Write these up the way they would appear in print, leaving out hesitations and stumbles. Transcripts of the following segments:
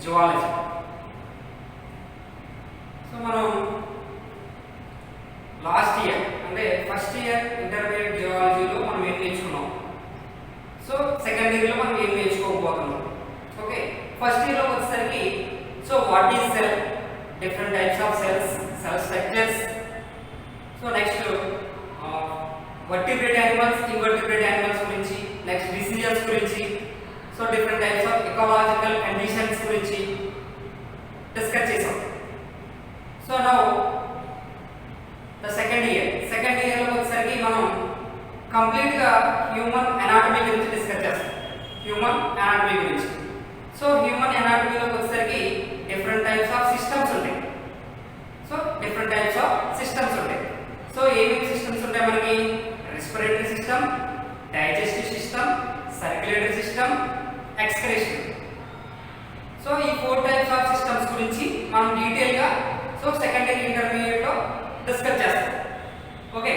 Zoology. So మనం last year అంటే first year intermediate జియాలజీలో మనం ఏం నేర్చుకున్నాం, సో సెకండ్ ఇయర్లో మనం ఏం నేర్చుకోకపోతున్నాం. ఓకే, ఫస్ట్ ఇయర్లో వచ్చేసరికి so what is cell, different types of cells, cell structures. So next vertebrate animals, invertebrate animals గురించి, నెక్స్ట్ డిసీజెస్ గురించి, so different types of ecological conditions గురించి డిస్కస్ చేసాం. సో నౌ ద సెకండ్ ఇయర్లో వచ్చేసరికి మనం కంప్లీట్గా హ్యూమన్ అనాటమీ గురించి discuss చేస్తాం. హ్యూమన్ అనాటమీ గురించి. సో హ్యూమన్ అనాటమీలోకి వచ్చేసరికి డిఫరెంట్ టైప్స్ ఆఫ్ సిస్టమ్స్ ఉంటాయి. So different types of systems ఉంటాయి. సో ఏమేమి సిస్టమ్స్ ఉంటాయి మనకి? Respiratory system, digestive system, circulatory system, excretion. So ఈ 4 టైప్స్ ఆఫ్ సిస్టమ్స్ గురించి మనం డీటెయిల్గా సో సెకండ్ ఇయర్ ఇంటర్మీడియట్లో డిస్కస్ చేస్తాం. Okay,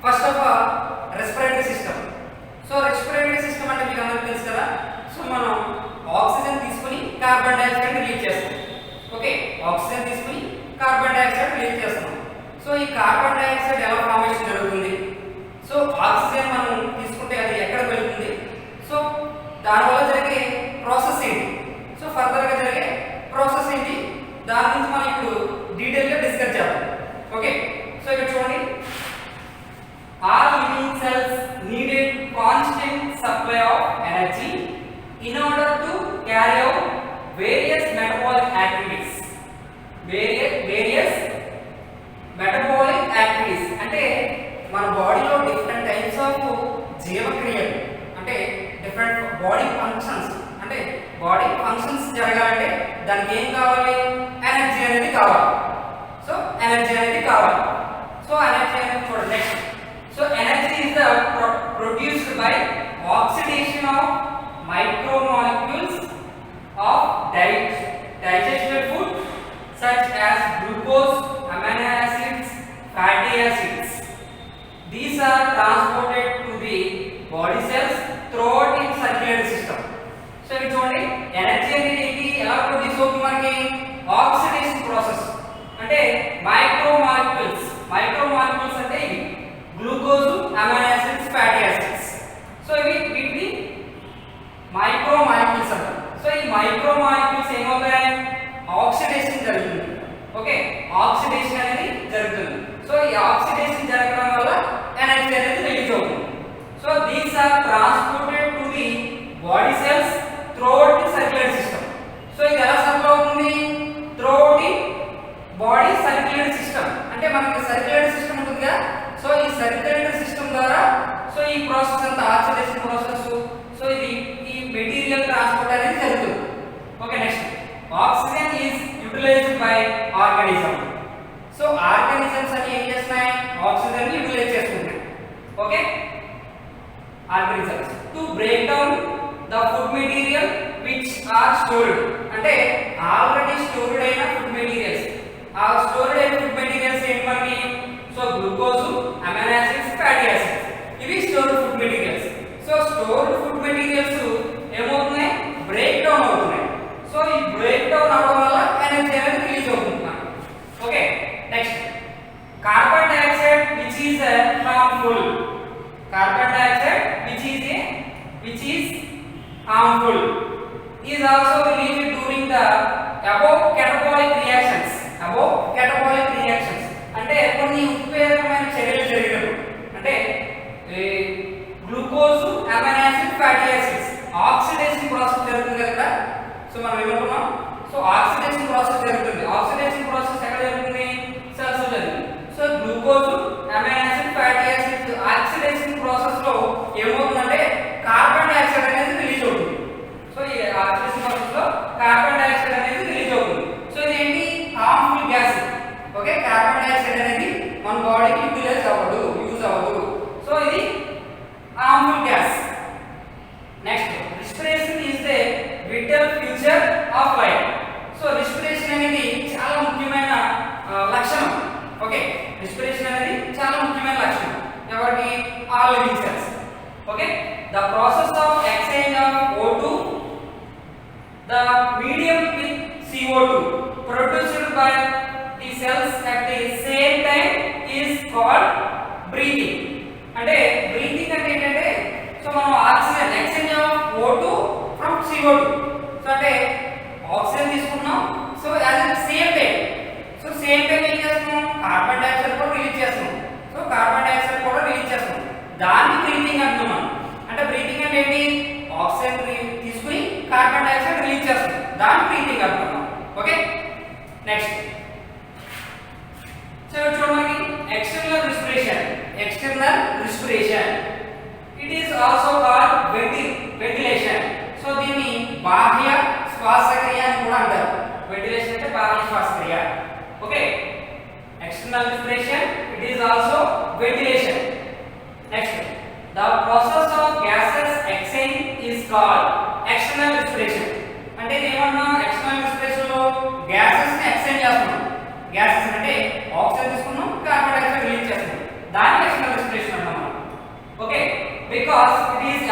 first of all respiratory system. So respiratory system అంటే మీకు అందరికీ తెలుసు కదా. సో మనం ఆక్సిజన్ తీసుకుని కార్బన్ డైఆక్సైడ్ రిలీజ్ చేస్తాం. ఓకే, ఆక్సిజన్ తీసుకుని కార్బన్ డైఆక్సైడ్ రిలీజ్ చేస్తాం. సో ఈ కార్బన్ డైఆక్సైడ్ ఎలా ఫార్మేషన్ జరుగుతుంది? సో ఆక్సిజన్ మనం తీసుకుంటే అది ఎక్కడ వెళ్తుంది? సో దానివల్ల జరిగే ప్రాసెస్ ఏంటి? సో ఫర్దర్గా జరిగే ప్రాసెస్ ఏంటి? దాని గురించి మనం ఇప్పుడు డీటెయిల్గా డిస్కస్ చేద్దాం. ఓకే, సో ఇక్కడ చూడండి, all living cells needed constant supply of energy in order to carry out various metabolic activities. Various metabolic activities అంటే మన బాడీలో డిఫరెంట్ టైప్స్ ఆఫ్ జీవక్రియలు, అంటే డిఫరెంట్ బాడీ ఫంక్షన్స్, అంటే బాడీ ఫంక్షన్స్ జరగాలంటే దానికి ఏం కావాలి? ఎనర్జీ అనేది కావాలి. సో ఎనర్జీ అనేది కావాలి. సో ఎనర్జీ అనేది చూడండి next. So energy is the produced by oxidation of మైక్రోమాలిక్యూల్స్ of digested food such as glucose, amino acids, fatty acids. These are transported to the body cells throughout its circulatory system. So ఇది చూడండి, energy అనేది ఎలా produce అవుతుంది మనకి? Oxidation process. అంటే మైక్రోమాలిక్యూల్స్ అంటే ఇవి glucose, amino acids, fatty acids. So ఇవి వీటిని మైక్రోమాలిక్యూల్స్ అంటారు. సో ఈ మైక్రోమాలిక్యూల్స్ ఏమవుతాయి? ఆక్సిడేషన్ జరుగుతుంది. ఓకే, ఆక్సిడేషన్ అనేది జరుగుతుంది. సో ఈ ఆక్సిడేషన్ జరగడం వల్ల ఎనర్జీ అనేది రిలీజ్ అవుతుంది. So these are transported to the body cells throughout the circulatory system. So ఇది ఎలా సప్లై అవుతుంది? Throughout the body circulatory system. అంటే మనకి సర్క్యులేటరీ సిస్టమ్ ఉంటుంది కదా. సో ఈ సర్క్యులేటరీ సిస్టమ్ ద్వారా సో ఈ ప్రాసెస్ అంతా ఆక్సిడేషన్ ప్రాసెస్, సో ఇది ఈ మెటీరియల్ ట్రాన్స్పోర్ట్ అనేది జరుగుతుంది. Okay, next oxygen is utilised by organism. So organisms అని ఏం చేస్తున్నాయి? ఆక్సిజన్ ని యూటిలైజ్ చేసుకుంటాయి. Okay, organisms to break down the food material which are stored. అంటే ఆల్రెడీ స్టోర్డ్ అయిన ఫుడ్ మెటీరియల్స్. ఆ స్టోర్డ్ అయిన ఫుడ్ మెటీరియల్స్ ఏంటి మనకి? So glucose, amino acids, fatty acids, ఇవి stored food materials. So stored food materials ఏమవుతున్నాయి? Break down అవుతున్నాయి. So ఈ బ్రేక్ డౌన్ అవడం వల్ల ఎనర్జీ అనేది రిలీజ్ అవుతుంది. Okay, next carbon dioxide which is harmful. Carbon dioxide which is harmful is also released during the above catabolic reactions. అంటే కొన్ని ఉత్ప్రేరకమైన చర్యలు జరిగినప్పుడు, అంటే glucose, amino acid, fatty acids oxidation process జరుగుతుంది కదా. సో మనం ఏమనుకున్నాం? సో ఆక్సిడేషన్ ప్రాసెస్ జరుగుతుంది. ఆక్సిడేషన్ ప్రాసెస్ ఎక్కడ జరుగుతుంది? సెల్స్ లో జరుగుతుంది. So glucose, amino acid, fatty acids oxidation process లో ఏమవుతుందంటే కార్బన్ డైఆక్సైడ్ అనేది రిలీజ్ అవుతుంది. సో ఈ ఆక్సిడేషన్ ప్రాసెస్ లో కార్బన్ డైఆక్సైడ్ అనేది రిలీజ్ అవుతుంది. సో ఇది ఏంటి? Harmful gas. Okay, carbon dioxide అనేది మన బాడీకి యూజ్ అవ్వదు. సో ఇది harmful gas. Next respiration is the vital future of life. So respiration అనేది చాలా ముఖ్యమైన లక్షణం. ఓకే, రెస్పిరేషన్ అనేది చాలా ముఖ్యమైన లక్షణం ఎవరికి? All living cells. Okay, the process of exchange of O2 the medium with CO2 produced by the cells at the same time is called breathing. అంటే బ్రీతింగ్ అంటే ఏంటంటే సో మనం oxygen exchange of O2 from CO2. So అంటే oxygen తీసుకున్నాం so as same time so same time ఏం చేస్తున్నాం carbon dioxide కూడా release చేస్తున్నాం. సో కార్బన్ డయాక్సైడ్ కూడా రిలీజ్ చేస్తున్నాం, దాన్ని బ్రీతింగ్ అంటున్నాం. అంటే బ్రీతింగ్ అంటే ఏంటి ఆక్సిజన్ తీసుకుని కార్బన్ డయాక్సైడ్ రిలీజ్ చేస్తున్నాం, దాన్ని బ్రీతింగ్ అంటున్నాం. ఓకే నెక్స్ట్ సో చూడండి external respiration it is also called ventilation. So దీన్ని బాహ్య శ్వాసక్రియ అని కూడా అంటారు. వెంటిలేషన్ అంటే బాహ్య శ్వాసక్రియ. Okay external respiration it is also ventilation. Next the process of gases exchange is called external respiration. అంటే ఏమన్నా external respiration లో gases ని ఎక్స్చేంజ్ చేస్తున్నాం. gases అంటే ఆక్సిజన్ తీసుకున్నాం కార్బన్ డయాక్సైడ్ రిలీజ్ చేస్తున్నాం, దాన్ని external respiration అంటాం. Okay because it is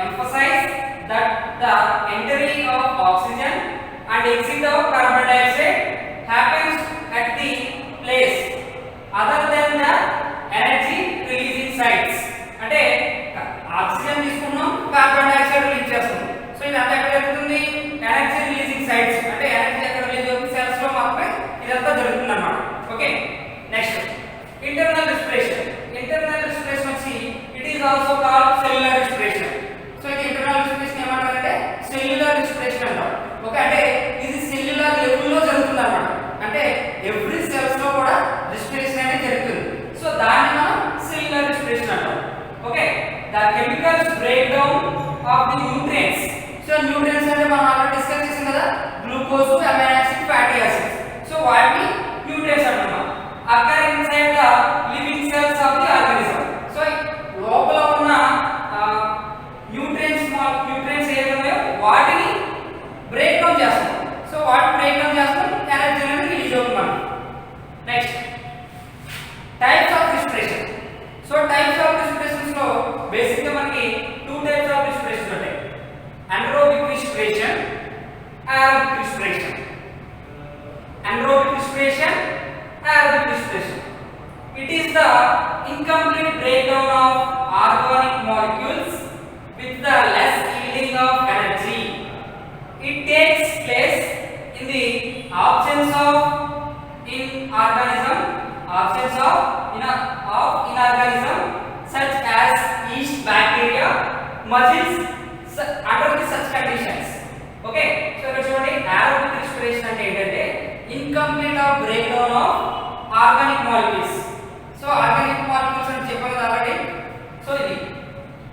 emphasize that the entry of oxygen and exit of carbon dioxide happens at the place other than the energy releasing sites. అంటే oxygen తీసుకున్నాం carbon dioxide release చేస్తున్నాం, so ఇదంతా ఎక్కడ జరుగుతుంది energy releasing sites. అంటే energy ఎక్కడ release అవుతుంది cells లో మాత్రమే ఇదంతా జరుగుతుంది అన్నమాట. ఓకే నెక్స్ట్ ఇంటర్నల్ రెస్పిరేషన్ వచ్చి it is also called cellular respiration. So ఇది ఇంటర్నల్ రెస్పిరేషన్ ఏమంటారంటే సెల్యులర్ రెస్పిరేషన్ అంటారు. ఓకే అంటే ఇది సెల్యులర్ లెవెల్లో జరుగుతుంది అన్నమాట. అంటే ఎవ్రీ సెల్స్ లో కూడా రెస్పిరేషన్ అనేది జరుగుతుంది, సో దాన్ని మనం సెల్యులర్ రెస్పిరేషన్ అంటాం. Okay the chemicals break down of the nutrients. So nutrients అంటే మనం ఆల్రెడీ డిస్కస్ చేసాం కదా, glucose amino acid fatty acids. So వాటిని న్యూట్రియంట్స్ అంటున్నాం. అక్కడ inside the living cells of the organism. So లోపల ఉన్న న్యూట్రియంట్స్ ఏదైనా వాటిని బ్రేక్ డౌన్ చేస్తాం. సో వాటిని బ్రేక్ డౌన్ చేస్తాం, ఎనర్జీ అనేది రిలీజ్ అవుతుంది. Next types of respiration. So types of respirations లో బేసిక్ గా మనకి టూ టైప్స్ ఆఫ్ రెస్పిరేషన్ ఉంటాయి, anaerobic respiration, aerobic respiration. Anaerobic respiration, aerobic respiration. It is the incomplete breakdown of organic molecules with the less yielding of energy. It takes place in the absence of inorganism such as yeast, bacteria, mussels under such conditions. Okay, so ఇక్కడ చూడండి aerobic respiration అంటే ఏంటంటే incomplete of breakdown of organic molecules. So organic molecules అని చెప్పాను కాబట్టి so ఇది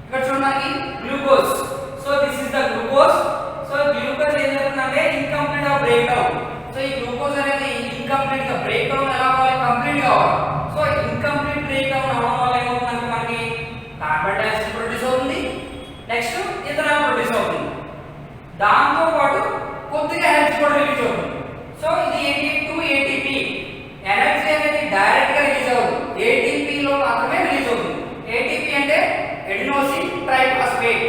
ఇక్కడ చూడండి glucose. So this is the glucose. So glucose ఏం జరుగుతుందంటే incomplete of breakdown. సో ఈ గ్లూకోజ్ అనేది incomplete గా బ్రేక్ డౌన్ ఎలా అవ్వాలి, కంప్లీట్ గా అవ్వాలి. సో incomplete బ్రేక్ డౌన్ అవ్వడం వల్ల ఏమవుతుందంటే మనకి కార్బన్ డయాక్సైడ్ ప్రొడ్యూస్ అవుతుంది, నెక్స్ట్ ఇథనాల్ ప్రొడ్యూస్ అవుతుంది, దాంతో పాటు కొద్దిగా ఎనర్జీ కూడా రిలీజ్ అవుతుంది. సో ఇది ఏంటి 2 ATP. ఎనర్జీ అనేది డైరెక్ట్ గా రిలీజ్ అవ్వదు, ATP లో మాత్రమే రిలీజ్ అవుతుంది. ATP అంటే ఎడినోసిన్ ట్రైఫాస్ఫేట్.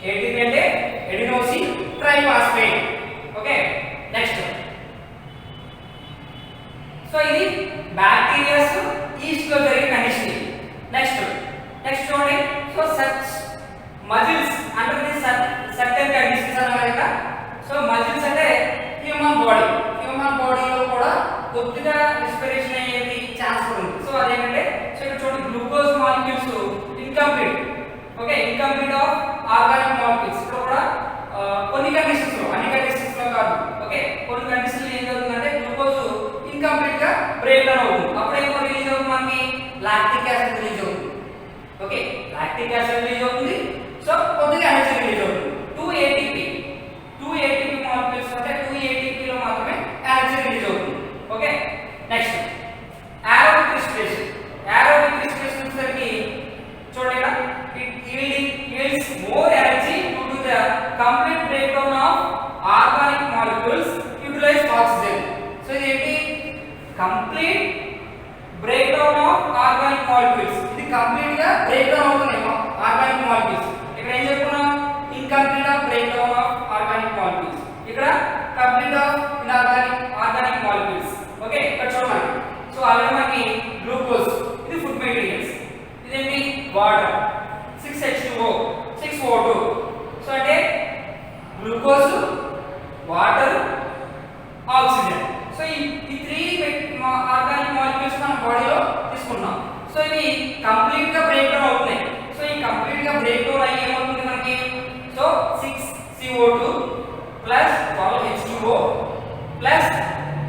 ATP అంటే adenosine triphosphate. Okay next so ఇది బ్యాక్టీరియాస్ ఈస్ట్ లో జరిగే కండిషన్. నెక్స్ట్ చూడండి so such muscles under the certain conditions అన్నమాట. సో మజిల్స్ అంటే హ్యూమన్ బాడీలో కూడా కొద్దిగా రెస్పిరేషన్ అయ్యేది ఛాన్స్ ఉంది. సో అదేంటంటే సో ఇక్కడ చూడండి glucose molecules incomplete. Okay incomplete of organic molecules. ఇక్కడ కూడా కొన్ని కండిషన్స్ లో, అన్ని కండిషన్స్ లో కాదు. ఓకే కొన్ని కండిషన్స్ ఏం జరుగుతుందంటే గ్లూకోజ్ ఇన్కంప్లీట్ గా బ్రేక్ డౌన్ అవుతుంది. అప్పుడు ఏమో రిలీజ్ అవుతుంది మనకి లాక్టిక్ యాసిడ్ రిలీజ్ అవుతుంది. ఓకే లాక్టిక్ యాసిడ్ రిలీజ్ అవుతుంది, సో కొద్దిగా ఎనర్జీ రిలీజ్ అవుతుంది. 2 ATP మాలిక్యూల్స్ అంటే 2 ATP లో మాత్రమే ఎనర్జీ రిలీజ్ అవుతుంది. Okay next aerobic respiration. Aerobic respiration వచ్చేసరికి చూడండి ఇక్కడ it yields more energy due to the complete breakdown of organic molecules utilize oxygen. So ఇది ఏంటి complete breakdown of organic molecules. ఇది కంప్లీట్ గా బ్రేక్డౌన్ అవుతున్నాయి ఆర్గానిక్ మాలిక్యూల్స్. ఇక్కడ ఏం చెప్పుకున్నాం గ్లూకోజ్, వాటర్, ఆక్సిజన్. సో ఈ త్రీ ఆర్గానిక్ మాలిక్యూల్స్ మన బాడీలో తీసుకున్నాం. సో ఇవి కంప్లీట్ గా బ్రేక్ డౌన్ అవుతున్నాయి. సో ఈ కంప్లీట్ గా బ్రేక్ డౌన్ అయ్యి ఏమవుతుంది మనకి? So 6CO2 plus 12H2O plus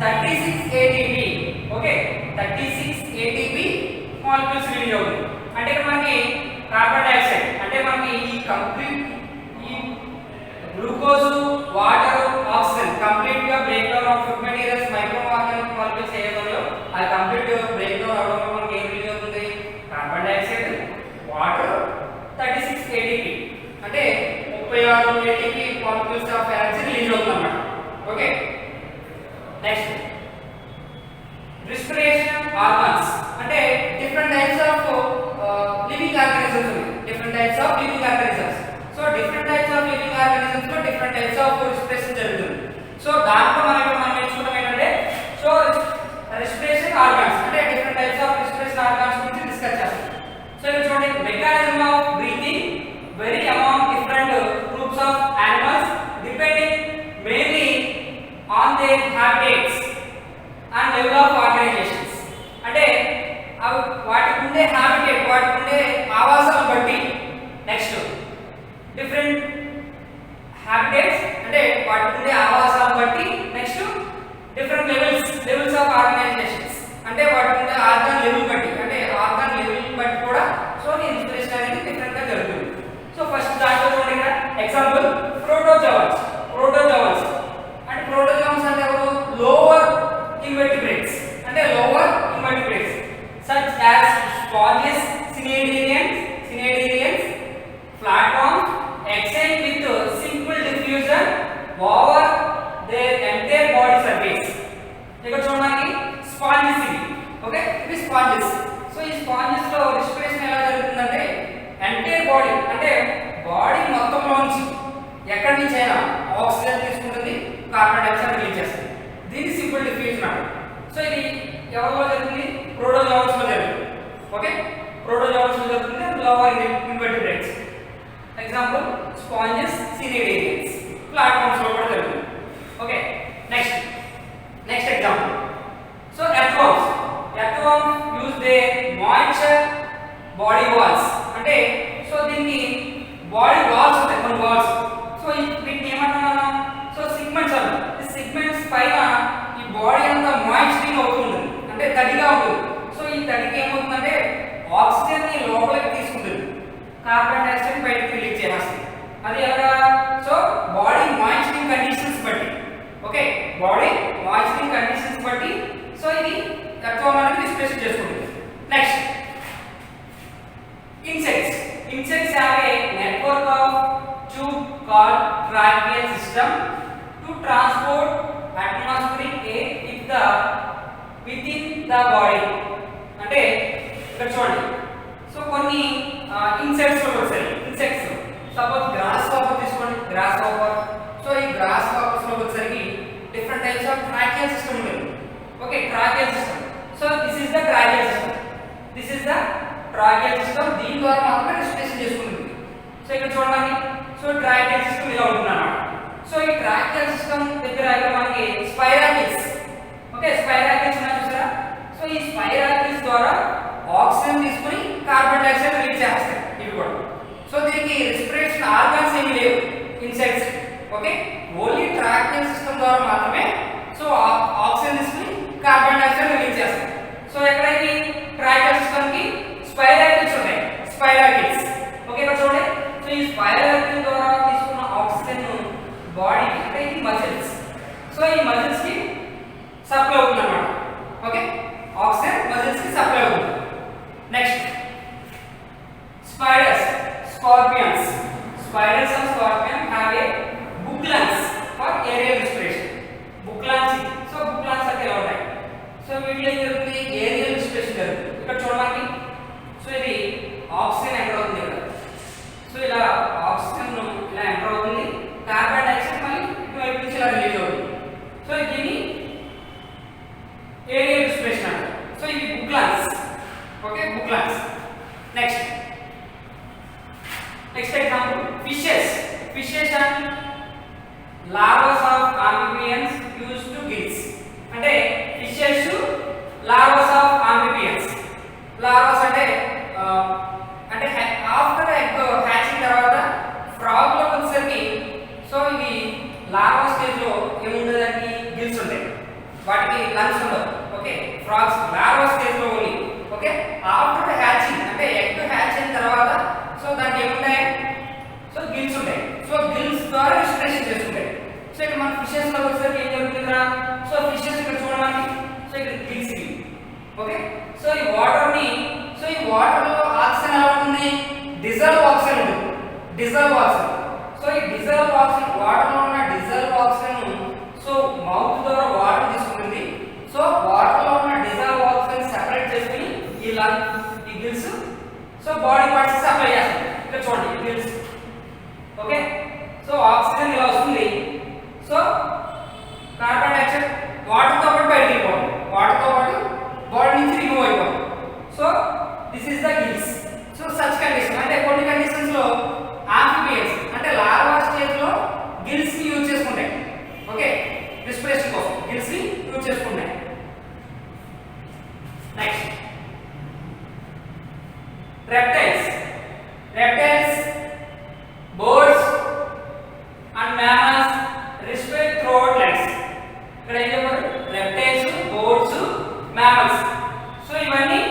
36 ATP. Okay, 36 ATP molecules release అవుతుంది. అంటే ఇక్కడ మనకి కార్బన్ డయాక్సైడ్ అంటే మనకి ఈ కంప్లీట్ ఈ గ్లూకోజ్, వాటర్, ఆక్సిజన్ కంప్లీట్ గా break down of food materials micro organic molecules ఏదైనా అది కంప్లీట్ బ్రేక్ డౌన్ అవడం వల్ల మనకి ఏం రిలీజ్ అవుతుంది? కార్బన్ డయాక్సైడ్, వాటర్, 36 ATP అంటే 36 ATP molecules of energy release అవుతుంది అన్నమాట. ఓకే, నెక్స్ట్ రెస్పిరేషన్ ఆర్గాన్స్ అంటే different types of living organisms ఉన్నాయి. Different types of living organisms. So different types of living organisms లో డిఫరెంట్ టైప్స్ ఆఫ్ రెస్పిరేషన్ జరుగుతుంది. So దాంట్లో మనం నేర్చుకోవడం ఏంటంటే సో రెస్పిరేషన్ ఆర్గాన్స్ అంటే different types of respiration organs గురించి డిస్కస్ చేస్తాం. సో ఇక్కడ చూడండి, mechanism of breathing very among different groups of animals depending mainly on their habitats and level of organisations. అంటే వాటికి ఉండే హ్యాబిటేట్, వాటికి ఉండే ఆవాసాలను బట్టి నెక్స్ట్ డిఫరెంట్ హ్యాబిటేట్స్ అంటే వాటికి ఉండే ఆవాసాలను బట్టి next different levels of organisations అంటే వాటికి ఉండే ఆర్గాన్ లెవెల్ బట్టి అంటే ఆర్గాన్ లెవెల్ బట్టి కూడా సో ఈ రెస్పిరేషన్ అనేది డిఫరెంట్ గా జరుగుతుంది. సో ఫస్ట్ దాంట్లో చూడండి, ఇక్కడ ఎగ్జాంపుల్ ప్రోటోజోవన్స్. ప్రోటోజోవన్స్ అంటే ప్రోటోజోవన్స్ అంటే ఎవరు? లోవర్ ఇన్వర్టిబ్రేట్స్ అంటే lower invertebrates such as sponges, cnidaria, flatworms excel with simple diffusion over their entire body surface. ఇక్కడ చూడండి స్పాంజెస్ ఇవి. ఓకే, ఇవి స్పాంజెస్. సో ఈ స్పాంజెస్ లో రెస్పిరేషన్ ఎలా జరుగుతుందంటే ఎంటైర్ బాడీ అంటే బాడీ మొత్తంలోంచి ఎక్కడి నుంచి అయినా ఆక్సిజన్ తీసుకుంటుంది, కార్బన్ డయాక్సైడ్ రిలీజ్ చేస్తుంది. దీన్ని సింపుల్ డిఫ్యూజన్ అంటారు. సో ఇది ఎవరిలో జరుగుతుంది? ప్రోటోజోవన్స్ లో జరుగుతుంది. ఓకే, ప్రోటోజోవన్స్ లో జరుగుతుంది lower invertebrates. Example sponges, cnidaria, platforms లో కూడా జరుగుతుంది. Okay, next example. So earthworms use their moisture body walls అంటే సో దీనికి బాడీ వాల్స్ ఉంటాయి, కొన్ని వాల్స్. సో వీటిని ఏమంటాం మనం? సో సిగ్మెంట్స్ అంటాం. ఈ సిగ్మెంట్స్ పైన ఈ బాడీ అంతా మాయిశ్చరింగ్ అవుతుంది అంటే తడిగా ఉంటుంది. సో ఈ తడికి ఏమవుతుందంటే ఆక్సిజన్ ని లోపలికి తీసుకుంటుంది, కార్బన్ డయాక్సైడ్ బయటకు రిలీజ్ చేస్తుంది. అది ఎలాగా? సో బాడీ మాయిశ్చరింగ్ కండిషన్స్ బట్టి. ఓకే, బాడీ మాయిశ్చరింగ్ కండిషన్స్ బట్టి సో ఇది ఎర్త్వర్మ్ అనేది రెస్పిరేషన్ చేసుకుంటుంది. Next insects have a network of tube called tracheal system to transport atmospheric air within the body. అంటే ఇక్కడ చూడండి, సో కొన్ని ఇన్సెక్ట్స్ వచ్చాయి. ఇన్సెక్ట్స్ సపోజ్ గ్రాస్ హాపర్ తీసుకోండి, గ్రాస్ హాపర్. సో ఈ గ్రాస్ హాపర్స్ లో వచ్చేసరికి different types of tracheal system ఉంటుంది. Okay, tracheal system. So this is the tracheal system. దీని ద్వారా మాత్రమే రెస్పిరేషన్ చేసుకుంటుంది. సో ఇక్కడ చూడండి, సో ట్రాకియల్ సిస్టమ్ ఇలా ఉంటుంది అన్నమాట. సో ఈ ట్రాకియల్ సిస్టమ్ దగ్గర ఇక్కడ మనకి స్పైరాకిల్స్. ఓకే, స్పైరాకిల్స్ ఉన్నాయి చూసారా? సో ఈ స్పైరాకిల్స్ ద్వారా ఆక్సిజన్ తీసుకుని కార్బన్ డయాక్సైడ్ రిలీజ్ చేస్తాయి ఇవి కూడా. సో దీనికి రెస్పిరేషన్ ఆర్గాన్స్ ఏమీ లేవు insects. Okay, only tracheal system ద్వారా మాత్రమే సో ఆక్సిజన్ తీసుకుని కార్బన్ డయాక్సైడ్ రిలీజ్ చేస్తాయి. సో ఎక్కడైతే ట్రాకియల్ సిస్టమ్ కి స్పైరాకిల్స్ ఉంటాయి, స్పైరాకిల్స్. ఓకే, ఇక్కడ చూడండి, సో ఈ స్పైరాకిల్ ద్వారా తీసుకున్న ఆక్సిజన్ బాడీకి అంటే ఇది మజిల్స్. సో ఈ మజిల్స్ కి సప్లై అవుతుంది అన్నమాట. ఓకే, ఆక్సిజన్ మజిల్స్ కి సప్లై అవుతుంది. Next scorpions and scorpion have a book lungs for aerial respiration. book lungs. So book lungs అంటే ఎలా ఉంటాయి? సో వీటిలో ఏం జరుగుతుంది? ఏరియల్ రెస్పిరేషన్ జరుగుతుంది. ఇక్కడ చూడండి, సో ఇది ఆక్సిజన్ ఎంటర్ అవుతుంది ఇక్కడ. సో ఇలా ఆక్సిజన్ ఇలా ఎంటర్ అవుతుంది, కార్బన్ డయాక్సైడ్ మళ్ళీ ఇటువైపు నుంచి ఇలా రిలీజ్ అవుతుంది. సో దీన్ని ఏరియల్ రెస్పిరేషన్ అంటారు. సో ఇవి book lungs. Okay, book lungs. Next example fishes larvas of amphibians used to gills. అంటే fishes larvas of amphibians. Larvas అంటే అంటే ఆఫ్టర్ ఎగ్ హ్యాచింగ్ తర్వాత ఫ్రాగ్ లో వచ్చేసరికి సో ఇవి లార్వా స్టేజ్ లో ఏముండదండి గిల్స్ ఉంటాయి, వాటికి లంగ్స్ ఉండవు. ఓకే, ఫ్రాగ్స్ లార్వా స్టేజ్ లో ఓన్లీ. ఓకే, ఆఫ్టర్ హ్యాచింగ్ అంటే ఎగ్ హ్యాచ్ అయిన తర్వాత సో దానికి ఏముంటాయి, సో గిల్స్ ఉంటాయి. సో గిల్స్ ద్వారా రెస్పిరేషన్ చేస్తుంటాయి. సో ఇక్కడ మన ఫిషెస్ లో వచ్చేసరికి ఏం జరుగుతుందిరా, సో ఫిషెస్ ఇక్కడ చూడడానికి సో ఇక్కడ గిల్స్ ఇవి. ఓకే, సో ఈ వాటర్ ని సో ఈ వాటర్ లో ఆక్సిజన్ ఎలా ఉంటుంది, డిజాల్వ్ ఆక్సిజన్ ఉంటుంది. డిజాల్వ్ ఆక్సిజన్, సో ఈ డిజాల్వ్ ఆక్సిజన్ వాటర్ లో ఉన్న డిజాల్వ్ ఆక్సిజన్ సో మౌత్ ద్వారా వాటర్ తీసుకుంటుంది. సో వాటర్ లో ఉన్న డిజాల్వ్ ఆక్సిజన్ సెపరేట్ చేసుకుని ఈ లంగ్ ఈ gills so body parts supply చేస్తుంది. ఇక్కడ చూడండి ఈ గిల్స్. ఓకే, సో ఆక్సిజన్ ఇలా వస్తుంది. సో కార్బన్ డైఆక్సైడ్ వాటర్ తో పాటు బయటికి వెళ్ళిపోతుంది, వాటర్ తో పాటు బాడీ నుంచి రిమూవ్ అయిపోతుంది. So this is the gills. So such condition అంటే కొన్ని కండిషన్స్ లో ఆంఫిబియన్స్ అంటే లార్వా స్టేజ్ లో గిల్స్ ని యూజ్ చేసుకుంటాయి. ఓకే, రెస్పిరేషన్ కోసం గిల్స్ ని యూజ్ చేసుకుంటాయి. Next reptiles. Reptiles, birds and mammals respirate throughout lungs. ఇక్కడ ఏం చెప్పారు, రెప్టైల్స్, బర్డ్స్, mammals. సో ఇవన్నీ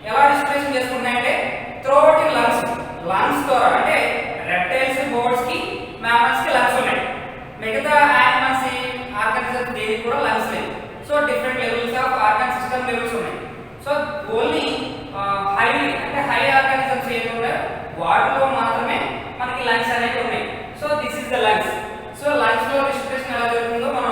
ఎలా రెస్పిరేషన్ చేసుకుంటాయంటే త్రోట్ ఇన్ లంగ్స్. లంగ్స్ ద్వారా అంటే రెప్టైల్స్, బర్డ్స్ కి, mammals కి లంగ్స్ ఉన్నాయి. మిగతా యానిమల్స్ ఆర్గానిజమ్స్ దేనికి కూడా లంగ్స్ లేవు. So different levels of organ system levels ఉన్నాయి. సో ఓన్లీ హై అంటే హై ఆర్గానిజమ్స్ ఏమి ఉన్నాయో వాటిలో మాత్రమే మనకి లంగ్స్ అనేవి ఉన్నాయి. So this is the lungs. So lungs లో రెస్పిరేషన్ ఎలా జరుగుతుందో మనం